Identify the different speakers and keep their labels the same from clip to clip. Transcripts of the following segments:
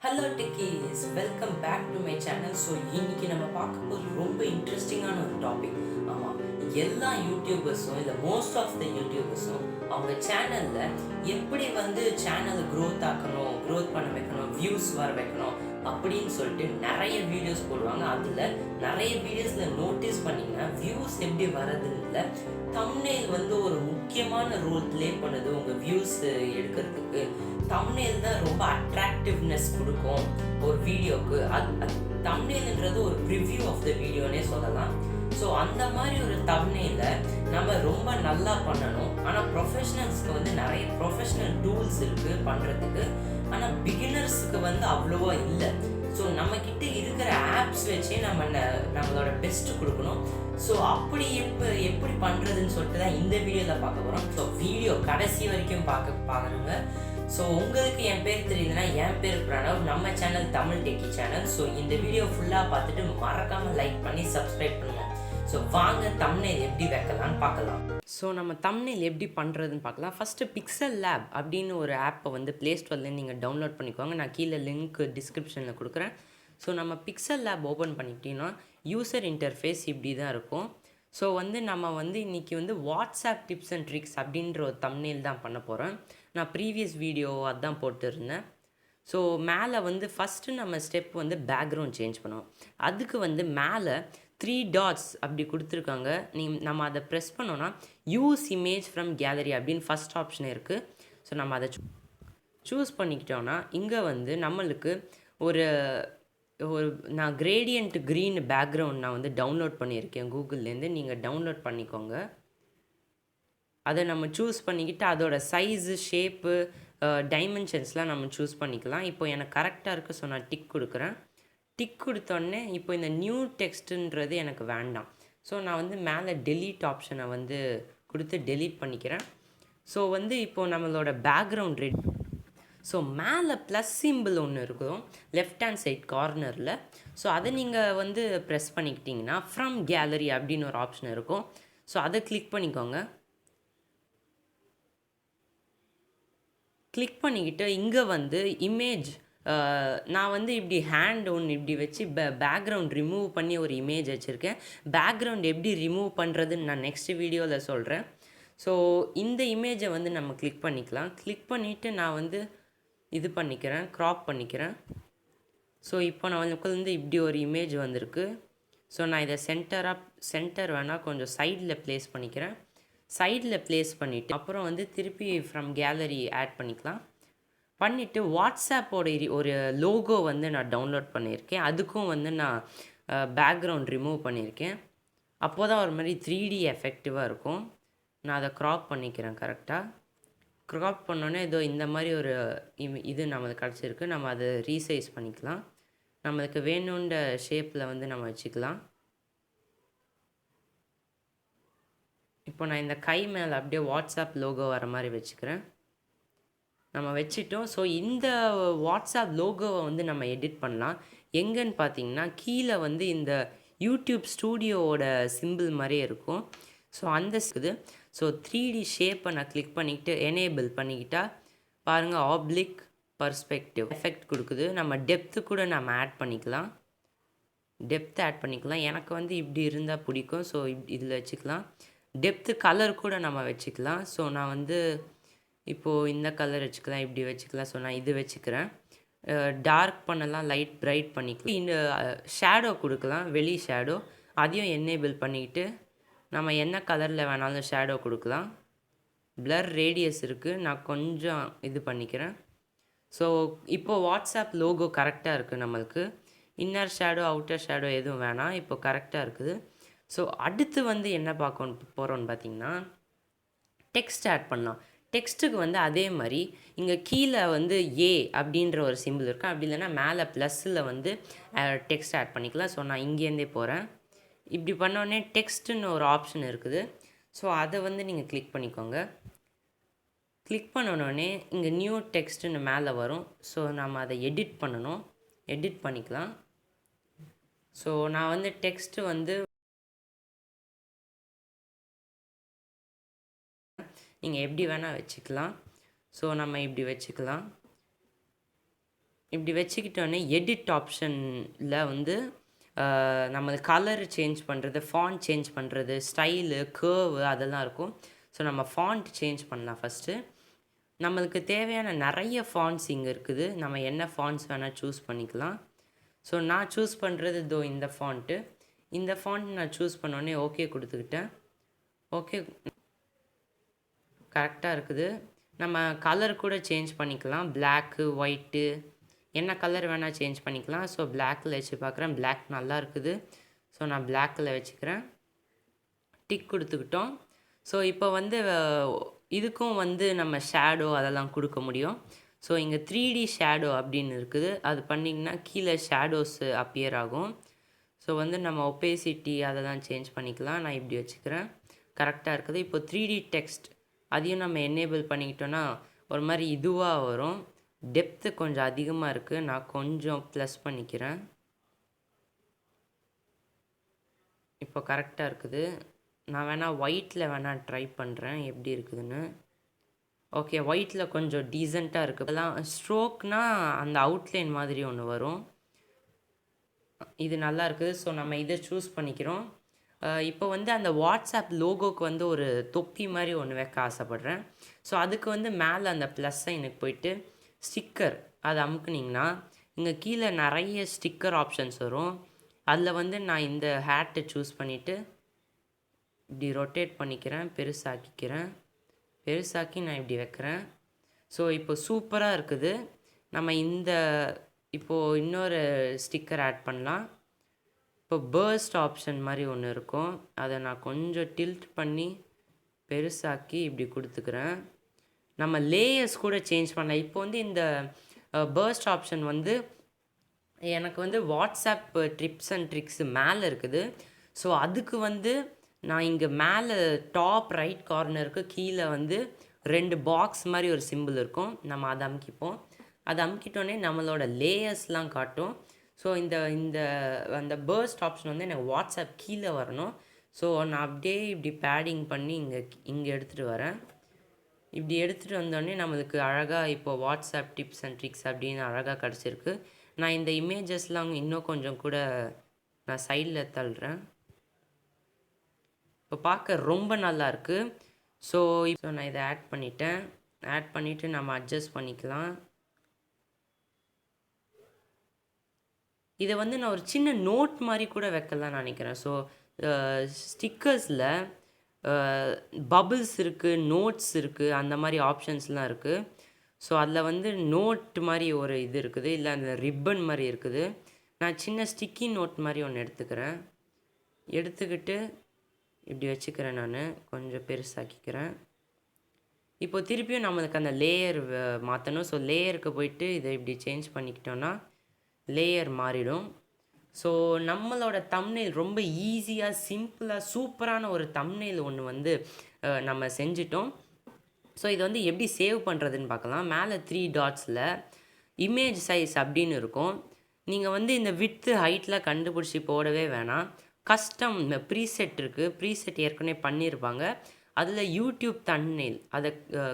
Speaker 1: Hello techies, welcome back to my channel. So இன்னைக்கு நம்ம பார்க்க போது ரொம்ப இன்ட்ரெஸ்டிங்கான ஒரு டாபிக். ஆமாம், எல்லா யூடியூபர்ஸும் இல்லை மோஸ்ட் ஆஃப் த யூடியூபர்ஸும் அவங்க சேனலில் எப்படி சேனலை க்ரோத் ஆக்கணும், க்ரோத் பண்ண வைக்கணும், வியூஸ் வர வைக்கணும் அப்படின்னு சொல்லிட்டு நிறைய வீடியோஸ் போடுவாங்க. அதில் நிறைய வீடியோஸில் நோட்டீஸ் பண்ணிங்கன்னா வியூஸ் எப்படி வரதுன்னு இல்லை, தம்ப்நெயில் ஒரு முக்கியமான ரோல் ப்ளே பண்ணுது உங்கள் வியூஸ் எடுக்கிறதுக்கு. தம்ப்நெயில் தான் ரொம்ப அட்ராக்டிவ்னஸ் கொடுக்கும் ஒரு வீடியோக்கு. தம்ப்நெயில்ன்றது ஒரு ப்ரிவ்யூ ஆஃப் த வீடியோனே சொல்லலாம். ஸோ அந்த மாதிரி ஒரு தம்ப்நெயிலை நம்ம ரொம்ப நல்லா பண்ணணும். ஆனால் ப்ரொஃபஷனல்ஸ்க்கு நிறைய ப்ரொஃபஷனல் டூல்ஸ் இருக்குது பண்ணுறதுக்கு. ஆனால் பிகினர்ஸுக்கு அவ்வளோவா இல்லை. ஸோ நம்மக்கிட்ட இருக்கிற ஆப்ஸ் வச்சே நம்மளோட பெஸ்ட்டு கொடுக்கணும். ஸோ அப்படி எப்படி பண்ணுறதுன்னு சொல்லிட்டு தான் இந்த வீடியோவில் பார்க்க போகிறோம். ஸோ வீடியோ கடைசி வரைக்கும் பாருங்க. ஸோ உங்களுக்கு என் பேர் தெரியுதுன்னா, என் பேர் பிரணவ், நம்ம channel Tamil techie channel. So இந்த வீடியோ ஃபுல்லாக பார்த்துட்டு மறக்காமல் லைக் பண்ணி சப்ஸ்கிரைப் பண்ணுங்கள். ஸோ வாங்க தம்ப்நெயில் எப்படி வைக்கலான்னு பார்க்கலாம். ஸோ நம்ம தம்ப்நெயில் எப்படி பண்ணுறதுன்னு பார்க்கலாம். ஃபஸ்ட்டு பிக்சல் லேப் அப்படின்னு ஒரு ஆப்பை ப்ளே ஸ்டோர்லேருந்து நீங்கள் டவுன்லோட் பண்ணிக்கோங்க. நான் கீழே லிங்க் டிஸ்கிரிப்ஷனில் கொடுக்குறேன். ஸோ நம்ம பிக்சல் லேப் ஓப்பன் பண்ணிக்கிட்டீங்கன்னா யூசர் இன்டர்ஃபேஸ் இப்படி தான் இருக்கும். ஸோ நம்ம இன்றைக்கி வாட்ஸ்அப் டிப்ஸ் அண்ட் ட்ரிக்ஸ் அப்படின்ற ஒரு தம்ப்நெயில் தான் பண்ண போகிறேன். நான் ப்ரீவியஸ் வீடியோ அதான் போட்டுருந்தேன். ஸோ மேலே ஃபஸ்ட்டு நம்ம ஸ்டெப் பேக்ரவுண்ட் சேஞ்ச் பண்ணுவோம். அதுக்கு மேலே 3 டாட்ஸ் அப்படி கொடுத்துருக்காங்க. நம்ம அதை ப்ரெஸ் பண்ணோன்னா யூஸ் இமேஜ் ஃப்ரம் கேலரி அப்படின்னு ஃபஸ்ட் ஆப்ஷன் இருக்குது. ஸோ நம்ம அதை சூஸ் பண்ணிக்கிட்டோன்னா இங்கே நம்மளுக்கு ஒரு ஒரு நான் கிரேடியன்ட் க்ரீன் பேக்ரவுண்ட் நான் டவுன்லோட் பண்ணியிருக்கேன் கூகுள்லேருந்து. நீங்கள் டவுன்லோட் பண்ணிக்கோங்க. அதை நம்ம சூஸ் பண்ணிக்கிட்டு அதோட சைஸு, ஷேப்பு, டைமென்ஷன்ஸ்லாம் நம்ம சூஸ் பண்ணிக்கலாம். இப்போ எனக்கு கரெக்டாக இருக்குது. ஸோ நான் டிக் கொடுக்குறேன். டிக் கொடுத்தோடனே இப்போ இந்த நியூ டெக்ஸ்ட்டுன்றது எனக்கு வேண்டாம். ஸோ நான் மேலே டெலீட் ஆப்ஷனை கொடுத்து டெலீட் பண்ணிக்கிறேன். ஸோ இப்போது நம்மளோட பேக்ரவுண்ட் ரெடி. ஸோ மேலே ப்ளஸ் சிம்பிள் ஒன்று இருக்கும் லெஃப்ட் ஹேண்ட் சைட் கார்னரில். ஸோ அதை நீங்கள் ப்ரெஸ் பண்ணிக்கிட்டிங்கன்னா ஃப்ரம் கேலரி அப்படின்னு ஒரு ஆப்ஷன் இருக்கும். ஸோ அதை கிளிக் பண்ணிக்கோங்க. கிளிக் பண்ணிக்கிட்டு இங்கே இமேஜ், நான் இப்படி ஹேண்ட் ஒன்று இப்படி வச்சு பேக்ரவுண்ட் ரிமூவ் பண்ணி ஒரு இமேஜ் வச்சுருக்கேன். பேக்ரவுண்ட் எப்படி ரிமூவ் பண்ணுறதுன்னு நான் நெக்ஸ்ட் வீடியோவில் சொல்கிறேன். ஸோ இந்த இமேஜை நம்ம கிளிக் பண்ணிக்கலாம். கிளிக் பண்ணிவிட்டு நான் இது பண்ணிக்கிறேன், க்ராப் பண்ணிக்கிறேன். ஸோ இப்போ நான் இப்படி ஒரு இமேஜ் வந்திருக்கு. ஸோ நான் இதை சென்டர் வேணால் கொஞ்சம் சைடில் ப்ளேஸ் பண்ணிக்கிறேன். சைடில் ப்ளேஸ் பண்ணிவிட்டு அப்புறம் திருப்பி ஃப்ரம் கேலரி ஆட் பண்ணிவிட்டு வாட்ஸ்அப்போட ஒரு லோகோ நான் டவுன்லோட் பண்ணியிருக்கேன். அதுக்கும் நான் பேக்ரவுண்ட் ரிமூவ் பண்ணியிருக்கேன். அப்போ தான் ஒரு மாதிரி 3D எஃபெக்டிவாக இருக்கும். நான் அதை க்ராப் பண்ணிக்கிறேன். கரெக்டாக க்ராப் பண்ணோன்னே இதோ இந்த மாதிரி ஒரு இது நம்மளுக்கு கிடச்சிருக்கு. நம்ம அதை ரீசைஸ் பண்ணிக்கலாம். நம்மளுக்கு வேணுன்ற ஷேப்பில் நம்ம வச்சுக்கலாம். இப்போ நான் இந்த கை மேலே அப்படியே வாட்ஸ்அப் லோகோ வர மாதிரி வச்சுக்கிறேன். நம்ம வச்சுட்டோம். ஸோ இந்த வாட்ஸ்அப் லோகோவை நம்ம எடிட் பண்ணலாம். எங்கன்னு பார்த்தீங்கன்னா கீழே இந்த யூடியூப் ஸ்டூடியோவோட சிம்பிள் மாதிரியே இருக்கும். ஸோ அந்த இது ஸோ 3D ஷேப்பை நான் கிளிக் பண்ணிக்கிட்டு எனேபிள் பண்ணிக்கிட்டால் பாருங்கள், ஆப்ளிக் பர்ஸ்பெக்டிவ் எஃபெக்ட் கொடுக்குது. நம்ம டெப்த்து கூட நம்ம ஆட் பண்ணிக்கலாம். எனக்கு இப்படி இருந்தால் பிடிக்கும். ஸோ இதில் வச்சுக்கலாம். டெப்த்து கலர் கூட நம்ம வச்சுக்கலாம். ஸோ நான் இப்போது இந்த கலர் வச்சுக்கலாம், இப்படி வச்சுக்கலாம். ஸோ நான் இது வச்சுக்கிறேன். டார்க் பண்ணலாம், லைட் பிரைட் பண்ணிக்கலாம். இந்த ஷேடோ கொடுக்கலாம், வெளி ஷேடோ, அதையும் எனேபிள் பண்ணிக்கிட்டு நம்ம என்ன கலரில் வேணாலும் ஷேடோ கொடுக்கலாம். பிளர் ரேடியஸ் இருக்குது, நான் கொஞ்சம் இது பண்ணிக்கிறேன். ஸோ இப்போது வாட்ஸ்அப் லோகோ கரெக்டாக இருக்குது. நம்மளுக்கு இன்னர் ஷேடோ அவுட்டர் ஷேடோ எதுவும் வேணாம். இப்போ கரெக்டாக இருக்குது. ஸோ அடுத்து என்ன பார்க்க போகிறோன்னு பார்த்தீங்கன்னா டெக்ஸ்ட் ஆட் பண்ணலாம். டெக்ஸ்ட்டுக்கு அதே மாதிரி இங்கே கீழே ஏ அப்படின்ற ஒரு சிம்பிள் இருக்கும். அப்படி இல்லைன்னா மேலே ப்ளஸ்ஸில் டெக்ஸ்ட் ஆட் பண்ணிக்கலாம். ஸோ நான் இங்கேருந்தே போகிறேன். இப்படி பண்ணோடனே டெக்ஸ்ட்டுன்னு ஒரு ஆப்ஷன் இருக்குது. ஸோ அதை நீங்கள் கிளிக் பண்ணிக்கோங்க. கிளிக் பண்ணோடனே இங்கே நியூ டெக்ஸ்ட்டுன்னு மேலே வரும். ஸோ நம்ம அதை எடிட் பண்ணணும். எடிட் பண்ணிக்கலாம். ஸோ நான் டெக்ஸ்ட்டு நீங்கள் எப்படி வேணால் வச்சுக்கலாம். ஸோ நம்ம இப்படி வச்சுக்கலாம். இப்படி வச்சுக்கிட்டோன்னே எடிட் ஆப்ஷனில் வந்து நம்ம கலர் சேஞ்ச் பண்ணுறது, ஃபாண்ட் சேஞ்ச் பண்ணுறது, ஸ்டைலு, கேர்வு அதெல்லாம் இருக்கும். ஸோ நம்ம ஃபாண்ட் சேஞ்ச் பண்ணலாம் ஃபஸ்ட்டு. நம்மளுக்கு தேவையான நிறைய ஃபாண்ட்ஸ் இங்கே இருக்குது. நம்ம என்ன ஃபாண்ட்ஸ் வேணால் சூஸ் பண்ணிக்கலாம். ஸோ நான் சூஸ் பண்ணுறது இதோ இந்த ஃபாண்ட்டு. இந்த ஃபாண்ட் நான் சூஸ் பண்ணோடனே ஓகே கொடுத்துக்கிட்டேன். ஓகே கரெக்டாக இருக்குது. நம்ம கலர் கூட சேஞ்ச் பண்ணிக்கலாம். பிளாக்கு, ஒயிட்டு என்ன கலர் வேணால் சேஞ்ச் பண்ணிக்கலாம். ஸோ பிளாக்கில் வச்சு பார்க்குறேன். பிளாக் நல்லா இருக்குது. ஸோ நான் பிளாக்கில் வச்சுக்கிறேன். டிக் கொடுத்துக்கிட்டோம். ஸோ இப்போ வந்து இதுக்கும் வந்து நம்ம ஷேடோ அதெல்லாம் கொடுக்க முடியும். ஸோ இங்கே 3D ஷேடோ அப்படின்னு இருக்குது. அது பண்ணிங்கன்னா கீழே ஷேடோஸ் அப்பியர் ஆகும். ஸோ வந்து நம்ம ஒப்பேசிட்டி அதெல்லாம் சேஞ்ச் பண்ணிக்கலாம். நான் இப்படி வச்சுக்கிறேன். கரெக்டாக இருக்குது. இப்போ 3D டெக்ஸ்ட் அதையும் நம்ம எனேபிள் பண்ணிக்கிட்டோன்னா ஒரு மாதிரி இதுவாக வரும். டெப்த்து கொஞ்சம் அதிகமாக இருக்குது. நான் கொஞ்சம் ப்ளஸ் பண்ணிக்கிறேன். இப்போ கரெக்டாக இருக்குது. நான் வேணால் ஒயிட்டில் வேணால் ட்ரை பண்ணுறேன் எப்படி இருக்குதுன்னு. ஓகே ஒயிட்டில் கொஞ்சம் டீசெண்டாக இருக்குது. அதெல்லாம் ஸ்ட்ரோக்னால் அந்த அவுட்லைன் மாதிரி ஒன்று வரும். இது நல்லா இருக்குது. ஸோ நம்ம இதை சூஸ் பண்ணிக்கிறோம். இப்போ வந்து அந்த வாட்ஸ்அப் லோகோக்கு வந்து ஒரு தொப்பி மாதிரி ஒன்று வைக்க ஆசைப்பட்றேன். ஸோ அதுக்கு வந்து மேலே அந்த ப்ளஸ் சைனுக்கு போயிட்டு ஸ்டிக்கர் அதை அமுக்குனிங்கன்னா இங்கே கீழே நிறைய ஸ்டிக்கர் ஆப்ஷன்ஸ் வரும். அதில் வந்து நான் இந்த ஹேட்டை சூஸ் பண்ணிவிட்டு இப்படி ரொட்டேட் பண்ணிக்கிறேன். பெருசாக்கி நான் இப்படி வைக்கிறேன். ஸோ இப்போ சூப்பராக இருக்குது. நம்ம இப்போது இன்னொரு ஸ்டிக்கர் ஆட் பண்ணலாம். இப்போ பர்ஸ்ட் ஆப்ஷன் மாதிரி ஒன்று இருக்கும். அதை நான் கொஞ்சம் டில்ட் பண்ணி பெருசாக்கி இப்படி கொடுத்துக்கிறேன். நம்ம லேயர்ஸ் கூட சேஞ்ச் பண்ணலாம். இப்போ வந்து இந்த பர்ஸ்ட் ஆப்ஷன் வந்து எனக்கு வந்து வாட்ஸ்அப் டிப்ஸ் அண்ட் ட்ரிக்ஸு மேலே இருக்குது. ஸோ அதுக்கு வந்து நான் இங்கே மேலே டாப் ரைட் கார்னருக்கு கீழே வந்து 2 பாக்ஸ் மாதிரி ஒரு சிம்பிள் இருக்கும். நம்ம அதை அமுக்கிப்போம். அதை அமுக்கிட்டோன்னே நம்மளோட லேயர்ஸ்லாம் காட்டும். ஸோ அந்த பர்ஸ்ட் ஆப்ஷன் வந்து எனக்கு வாட்ஸ்அப் கீழே வரணும். ஸோ நான் அப்படியே இப்படி பேடிங் பண்ணி இங்கே எடுத்துகிட்டு வரேன். இப்படி எடுத்துகிட்டு வந்தோடனே நம்மளுக்கு அழகாக இப்போ வாட்ஸ்அப் டிப்ஸ் அண்ட் ட்ரிக்ஸ் அப்படின்னு அழகாக கிடச்சிருக்கு. நான் இந்த இமேஜஸ்லாம் இன்னும் கொஞ்சம் கூட நான் சைடில் தள்ளுறேன். இப்போ பார்க்க ரொம்ப நல்லாயிருக்கு. ஸோ நான் இதை ஆட் பண்ணிவிட்டு நம்ம அட்ஜஸ்ட் பண்ணிக்கலாம். இதை வந்து நான் ஒரு சின்ன நோட் மாதிரி கூட வைக்கலாம்னு நினைக்கிறேன். ஸோ ஸ்டிக்கர்ஸில் பபிள்ஸ் இருக்குது, நோட்ஸ் இருக்குது, அந்த மாதிரி ஆப்ஷன்ஸ்லாம் இருக்குது. ஸோ அதில் வந்து நோட் மாதிரி ஒரு இது இருக்குது, இல்லை அந்த ரிப்பன் மாதிரி இருக்குது. நான் சின்ன ஸ்டிக்கி நோட் மாதிரி ஒன்று எடுத்துக்கிட்டு இப்படி வச்சுக்கிறேன். நான் கொஞ்சம் பெருசாக்கிக்கிறேன். இப்போ திருப்பியும் நம்மளுக்கு அந்த லேயர் மாற்றணும். ஸோ லேயருக்கு போயிட்டு இதை இப்படி சேஞ்ச் பண்ணிக்கிட்டோன்னா லேயர் மாறிடும். ஸோ நம்மளோட தம்ப்நெயில் ரொம்ப ஈஸியாக சிம்பிளாக சூப்பரான ஒரு தம்ப்நெயில் ஒன்று வந்து நம்ம செஞ்சிட்டோம். ஸோ இதை வந்து எப்படி சேவ் பண்ணுறதுன்னு பார்க்கலாம். மேலே 3 டாட்ஸில் இமேஜ் சைஸ் அப்படின்னு இருக்கும். நீங்கள் வந்து இந்த விட்த்து ஹைட்டில் கண்டுபிடிச்சி போடவே வேணாம். கஸ்டம் ப்ரீசெட் இருக்குது. ப்ரீசெட் ஏற்கனவே பண்ணியிருப்பாங்க. அதில் யூடியூப் தம்ப்நெயில் அதை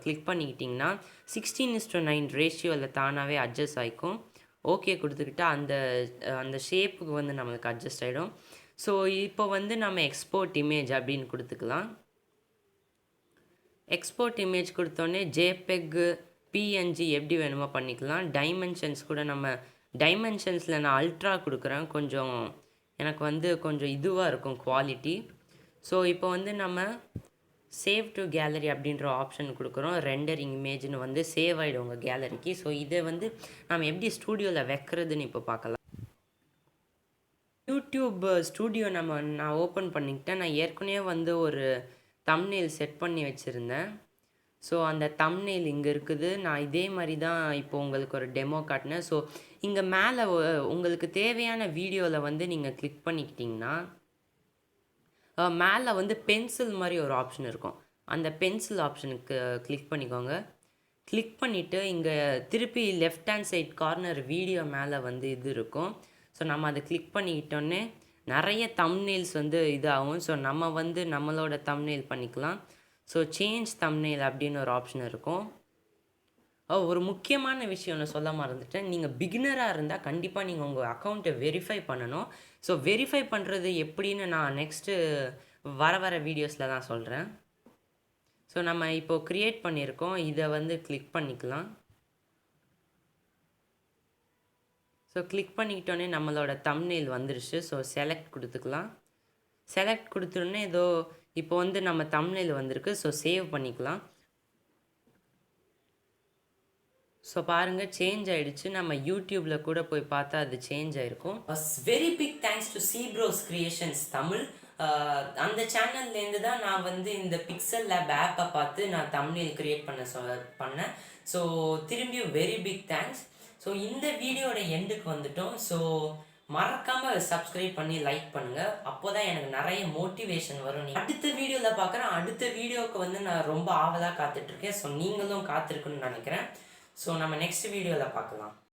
Speaker 1: கிளிக் பண்ணிக்கிட்டிங்கன்னா 16:9 ரேஷியோவில் தானாகவே அட்ஜஸ்ட் ஆகிக்கும். ஓகே கொடுத்துக்கிட்டா அந்த ஷேப்புக்கு வந்து நம்மளுக்கு அட்ஜஸ்ட் ஆகிடும். ஸோ இப்போ வந்து நம்ம எக்ஸ்போர்ட் இமேஜ் அப்படின்னு கொடுத்துக்கலாம். எக்ஸ்போர்ட் இமேஜ் கொடுத்தோன்னே ஜேபெக்கு, பிஎன்ஜி எப்படி வேணுமோ பண்ணிக்கலாம். டைமென்ஷன்ஸ் கூட நம்ம டைமென்ஷன்ஸில் நான் அல்ட்ரா கொடுக்குறேன். கொஞ்சம் எனக்கு வந்து கொஞ்சம் இதுவாக இருக்கும் குவாலிட்டி. ஸோ இப்போ வந்து நம்ம சேவ் டு கேலரி அப்படின்ற ஆப்ஷன் கொடுக்குறோம். ரெண்டரிங் இமேஜ்னு வந்து சேவ் ஆகிடும் உங்கள் கேலரிக்கு. ஸோ இதை வந்து நம்ம எப்படி ஸ்டூடியோவில் வைக்கிறதுன்னு இப்போ பார்க்கலாம். யூடியூப் ஸ்டூடியோ நான் ஓப்பன் பண்ணிக்கிட்டேன். நான் ஏற்கனவே வந்து ஒரு தம்ப்நெயில் செட் பண்ணி வச்சுருந்தேன். ஸோ அந்த தம்ப்நெயில் இங்கே இருக்குது. நான் இதே மாதிரி தான் இப்போ உங்களுக்கு ஒரு டெமோ காட்டினேன். ஸோ இங்கே மேலே உங்களுக்கு தேவையான வீடியோவில் வந்து நீங்கள் கிளிக் பண்ணிக்கிட்டிங்கன்னா மேலே வந்து பென்சில் மாதிரி ஒரு ஆப்ஷன் இருக்கும். அந்த பென்சில் ஆப்ஷனுக்கு கிளிக் பண்ணிக்கோங்க. கிளிக் பண்ணிவிட்டு இங்கே திருப்பி left hand side corner video மேலே வந்து இது இருக்கும். ஸோ நம்ம அதை கிளிக் பண்ணிக்கிட்டோன்னே நிறைய தம்ப்நெயில்ஸ் வந்து இதாகும். ஸோ நம்ம வந்து நம்மளோட தம்ப்நெயில் பண்ணிக்கலாம். ஸோ சேஞ்ச் தம்ப்நெயில் அப்படின்னு ஒரு ஆப்ஷன் இருக்கும். ஒரு முக்கியமான விஷயம் ஒன்று சொல்ல மறந்துட்டேன். நீங்கள் பிகினராக இருந்தால் கண்டிப்பாக நீங்கள் உங்கள் அக்கௌண்ட்டை வெரிஃபை பண்ணணும். ஸோ வெரிஃபை பண்ணுறது எப்படின்னு நான் நெக்ஸ்ட்டு வர வீடியோஸில் தான் சொல்கிறேன். ஸோ நம்ம இப்போது க்ரியேட் பண்ணியிருக்கோம். இதை வந்து கிளிக் பண்ணிக்கலாம். ஸோ கிளிக் பண்ணிக்கிட்டோன்னே நம்மளோட தம்ப்நெயில் வந்துருச்சு. ஸோ செலக்ட் கொடுத்துக்கலாம். செலக்ட் கொடுத்தோடனே ஏதோ இப்போ வந்து நம்ம தம்ப்நெயில் வந்திருக்கு. ஸோ சேவ் பண்ணிக்கலாம். ஸோ பாருங்கள் சேஞ்ச் ஆகிடுச்சு. நம்ம யூடியூப்பில் கூட போய் பார்த்தா அது சேஞ்ச் ஆகிருக்கும். வெரி பிக் தேங்க்ஸ் டு சீப்ரோஸ் கிரியேஷன்ஸ் தமிழ். அந்த சேனல்லேருந்து தான் நான் வந்து இந்த பிக்சல் லேப் ஆப்பை பார்த்து நான் தம்ப்நெயில் க்ரியேட் பண்ணேன். ஸோ திரும்பியும் வெரி பிக் தேங்க்ஸ். ஸோ இந்த வீடியோட எண்டுக்கு வந்துட்டோம். ஸோ மறக்காமல் சப்ஸ்கிரைப் பண்ணி லைக் பண்ணுங்கள். அப்போ தான் எனக்கு நிறைய மோட்டிவேஷன் வரும். அடுத்த வீடியோவில் பார்க்குறேன். அடுத்த வீடியோவுக்கு வந்து நான் ரொம்ப ஆவலாக காத்துட்ருக்கேன். ஸோ நீங்களும் காத்திருக்குன்னு நினைக்கிறேன். ஸோ நம்ம நெக்ஸ்ட் வீடியோவில் பார்க்கலாம்.